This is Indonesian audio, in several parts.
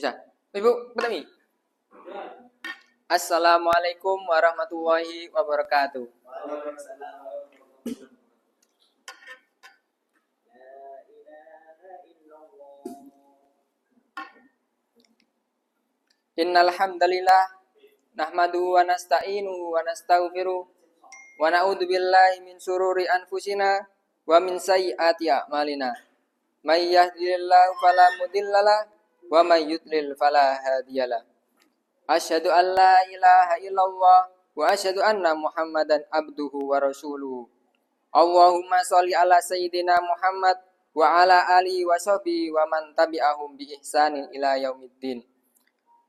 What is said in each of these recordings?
Bisa. Ibu, Petami. Assalamualaikum warahmatullahi wabarakatuh. Innal hamdalillah nahmaduhu wa nasta'inuhu wa nastaghfiruh wa na'udzu billahi min syururi anfusina wa min sayyiati a'malina. May yahdihillahu fala mudhillalah wa may yudlil fala hadiyalah. Asyhadu an la ilaha illallah wa asyhadu anna Muhammadan abduhu wa rasuluhu. Allahumma sholli ala sayyidina Muhammad wa ala alihi wa sahbihi wa man tabi'ahum bi ihsanin ila yaumiddin.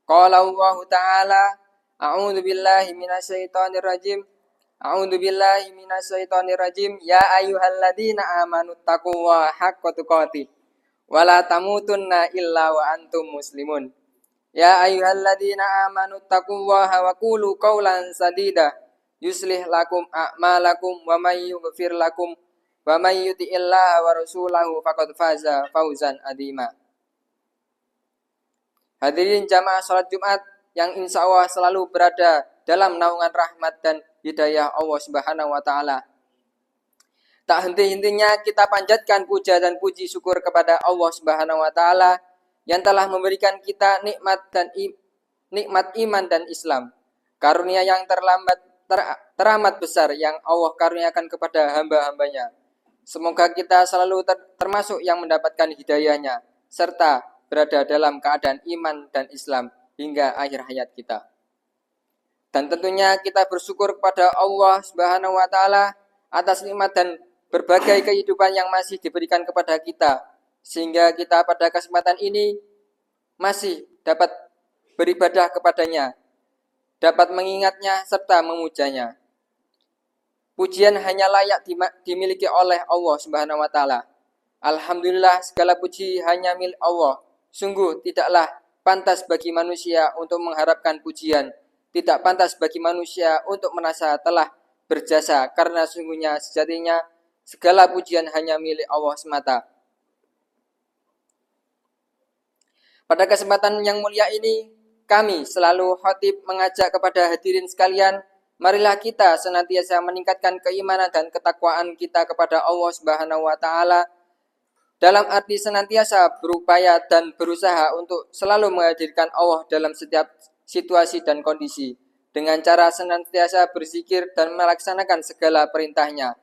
Qala Allah Ta'ala, a'udzu billahi minasyaitonir rajim. A'udzu billahi minasyaitonir rajim. Ya ayyuhalladzina amanu taqullaha haqqa tuqatih wa la tamutunna illa wa antum muslimun. Ya ayyuhalladzina amanu taqullaha wa qulu qawlan sadida yuslih lakum a'malakum wa may yughfir lakum wa may yuti'illaha wa rasulahu faqad faza fawzan adzima. Hadirin jamaah salat Jumat yang insya Allah selalu berada dalam naungan rahmat dan hidayah Allah Subhanahu wa Ta'ala. Tak henti-hentinya kita panjatkan puja dan puji syukur kepada Allah Subhanahu wa Ta'ala yang telah memberikan kita nikmat iman dan Islam. Karunia yang teramat besar yang Allah karuniakan kepada hamba-hambanya. Semoga kita selalu termasuk yang mendapatkan hidayahnya serta berada dalam keadaan iman dan Islam hingga akhir hayat kita. Dan tentunya kita bersyukur kepada Allah Subhanahu wa Ta'ala atas nikmat dan berbagai kehidupan yang masih diberikan kepada kita, sehingga kita pada kesempatan ini masih dapat beribadah kepadanya, dapat mengingatnya serta memujanya. Pujian hanya layak dimiliki oleh Allah Subhanahu wa Ta'ala. Alhamdulillah, segala puji hanya milik Allah. Sungguh tidaklah pantas bagi manusia untuk mengharapkan pujian, tidak pantas bagi manusia untuk merasa telah berjasa, karena sungguhnya sejatinya segala pujian hanya milik Allah semata. Pada kesempatan yang mulia ini, kami selalu khatib mengajak kepada hadirin sekalian, marilah kita senantiasa meningkatkan keimanan dan ketakwaan kita kepada Allah Subhanahu wa Ta'ala, dalam arti senantiasa berupaya dan berusaha untuk selalu menghadirkan Allah dalam setiap situasi dan kondisi, dengan cara senantiasa berzikir dan melaksanakan segala perintahnya.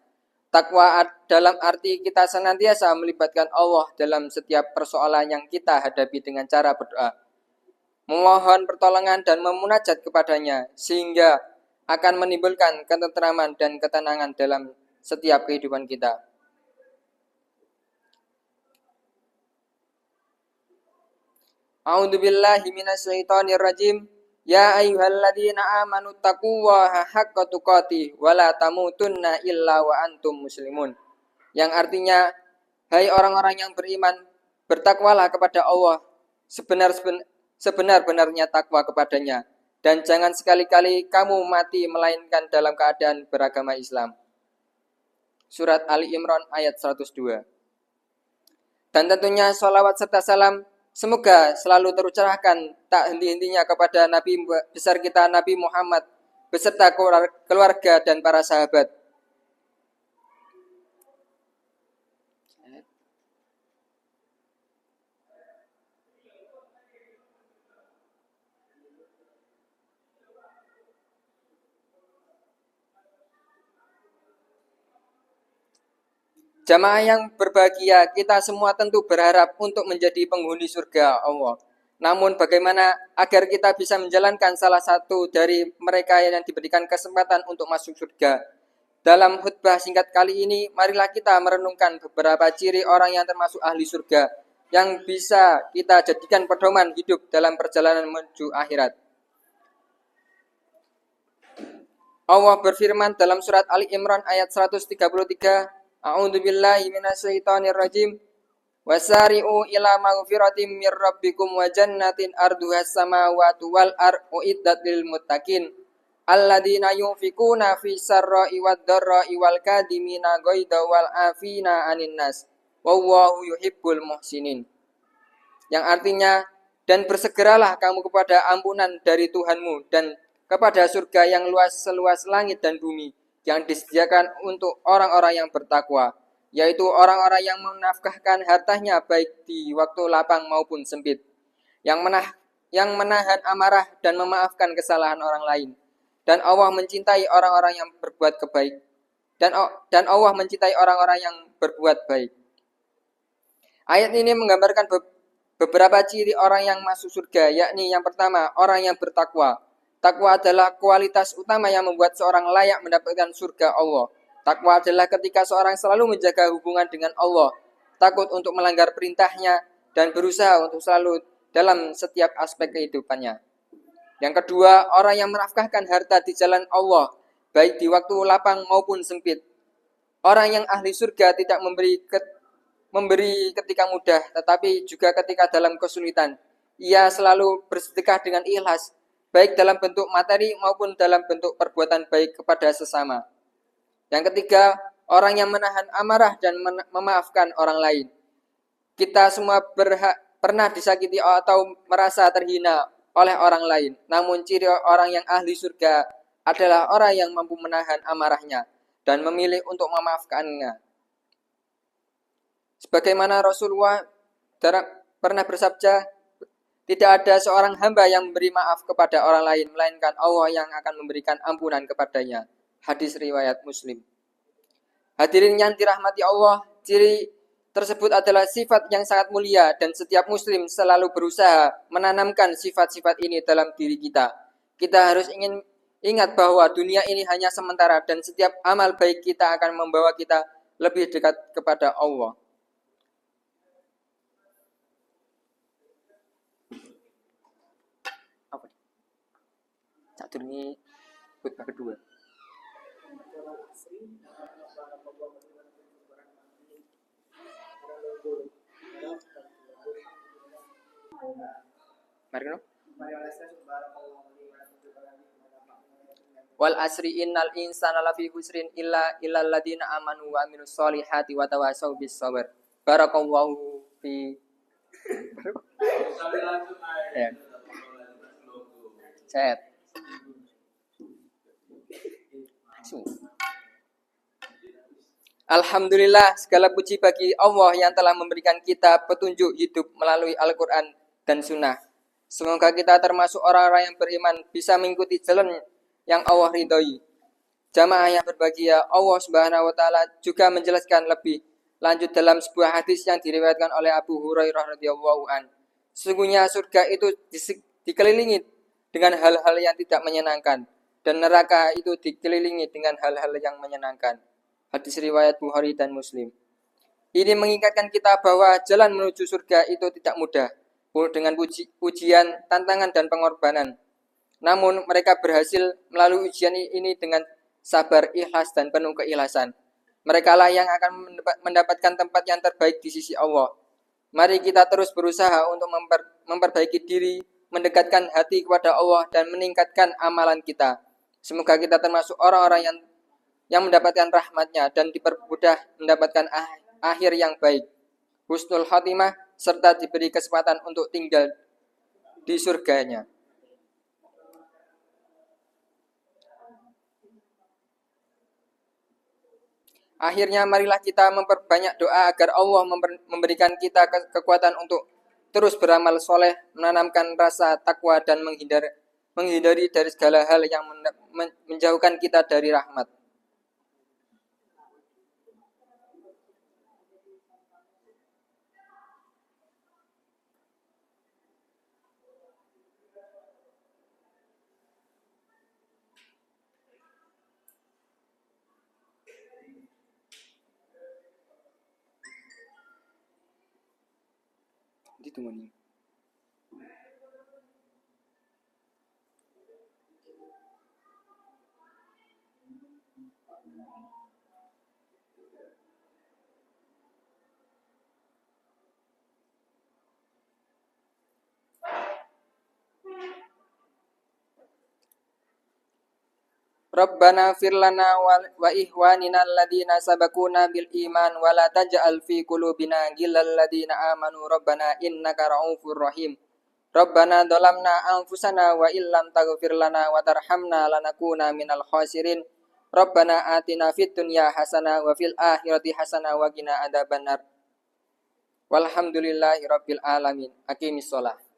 Takwa dalam arti kita senantiasa melibatkan Allah dalam setiap persoalan yang kita hadapi dengan cara berdoa, memohon pertolongan dan memunajat kepadanya, sehingga akan menimbulkan ketenteraman dan ketenangan dalam setiap kehidupan kita. A'udzu billahi minasyaitonir rajim. Ya ayyuhalladzina amanu taqullaha haqqa tuqatih wa la tamutunna illa wa antum muslimun. Yang artinya, hai orang-orang yang beriman, bertakwalah kepada Allah sebenar-benarnya takwa kepadanya, dan jangan sekali-kali kamu mati melainkan dalam keadaan beragama Islam. Surat Ali Imran ayat 102. Dan tentunya sholawat serta salam semoga selalu terucapkan tak henti-hentinya kepada Nabi besar kita Nabi Muhammad beserta keluarga dan para sahabat. Jamaah yang berbahagia, kita semua tentu berharap untuk menjadi penghuni surga Allah. Namun bagaimana agar kita bisa menjalankan salah satu dari mereka yang diberikan kesempatan untuk masuk surga? Dalam khutbah singkat kali ini, marilah kita merenungkan beberapa ciri orang yang termasuk ahli surga yang bisa kita jadikan pedoman hidup dalam perjalanan menuju akhirat. Allah berfirman dalam surat Ali Imran ayat 133, A'udzu billahi minasyaitonir rajim. Wasari'u ila maghfiratin mir rabbikum wa jannatin arduhas samawati wal ardu iddat lil muttaqin alladzina yunfikuna fi sarra'i wad dharra'i wal kadimina ghaidha wal afina 'anin nas wallahu yuhibbul muhsinin. Yang artinya, Dan bersegeralah kamu kepada ampunan dari Tuhanmu dan kepada surga yang luas seluas langit dan bumi yang disediakan untuk orang-orang yang bertakwa, yaitu orang-orang yang menafkahkan hartanya baik di waktu lapang maupun sempit, yang menahan amarah dan memaafkan kesalahan orang lain. Dan Allah mencintai orang-orang yang berbuat kebaik. Dan Allah mencintai orang-orang yang berbuat baik. Ayat ini menggambarkan beberapa ciri orang yang masuk surga, yakni yang pertama, orang yang bertakwa. Takwa adalah kualitas utama yang membuat seorang layak mendapatkan surga Allah. Takwa adalah ketika seorang selalu menjaga hubungan dengan Allah, takut untuk melanggar perintahnya, dan berusaha untuk selalu dalam setiap aspek kehidupannya. Yang kedua, orang yang menafkahkan harta di jalan Allah, baik di waktu lapang maupun sempit. Orang yang ahli surga tidak memberi ketika mudah, tetapi juga ketika dalam kesulitan. Ia selalu bersedekah dengan ikhlas, baik dalam bentuk materi maupun dalam bentuk perbuatan baik kepada sesama. Yang ketiga, orang yang menahan amarah dan memaafkan orang lain. Kita semua pernah disakiti atau merasa terhina oleh orang lain. Namun ciri orang yang ahli surga adalah orang yang mampu menahan amarahnya dan memilih untuk memaafkannya. Sebagaimana Rasulullah pernah bersabda, tidak ada seorang hamba yang memberi maaf kepada orang lain, melainkan Allah yang akan memberikan ampunan kepadanya. Hadis riwayat Muslim. Hadirin yang dirahmati Allah, ciri tersebut adalah sifat yang sangat mulia dan setiap muslim selalu berusaha menanamkan sifat-sifat ini dalam diri kita. Kita harus ingat bahwa dunia ini hanya sementara dan setiap amal baik kita akan membawa kita lebih dekat kepada Allah. Ini khutbah kedua. Mari no? Wal asri innal insana lafi khusrin illa alladziina amanu wa amilus solihati wa tawassaw bis sabr. Barakallahu fi. Set. Alhamdulillah, segala puji bagi Allah yang telah memberikan kita petunjuk hidup melalui Al-Quran dan Sunnah. Semoga kita termasuk orang-orang yang beriman bisa mengikuti jalan yang Allah ridhoi. Jamaah yang berbahagia, Allah Subhanahu wa taala juga menjelaskan lebih lanjut dalam sebuah hadis yang diriwayatkan oleh Abu Hurairah radhiyallahu an. Sesungguhnya surga itu dikelilingi dengan hal-hal yang tidak menyenangkan dan neraka itu dikelilingi dengan hal-hal yang menyenangkan. Hadis riwayat Bukhari dan Muslim. Ini mengingatkan kita bahwa jalan menuju surga itu tidak mudah, penuh dengan ujian, tantangan dan pengorbanan. Namun mereka berhasil melalui ujian ini dengan sabar, ikhlas dan penuh keikhlasan. Mereka lah yang akan mendapatkan tempat yang terbaik di sisi Allah. Mari kita terus berusaha untuk memperbaiki diri, mendekatkan hati kepada Allah dan meningkatkan amalan kita. Semoga kita termasuk orang-orang yang mendapatkan rahmatnya dan dipermudah mendapatkan akhir yang baik, husnul khatimah, serta diberi kesempatan untuk tinggal di surganya. Akhirnya marilah kita memperbanyak doa agar Allah memberikan kita kekuatan untuk terus beramal soleh, menanamkan rasa takwa dan menghindari dari segala hal yang menjauhkan kita dari rahmat. Ditunggu nih. Rabbana fir lana wa ihwanina alladhina sabaquna bil iman wa la taj'al fi qulubina ghillal ladzina amanu rabbana innaka ra'ufur rahim. Rabbana dhalamna anfusana wa illam taghfir lana wa tarhamna lanakuna minal khasirin. Rabbana atina fid dunya hasanah wa fil akhirati hasanah wa qina adzabannar. Walhamdulillahi rabbil alamin. Aqimis shalah.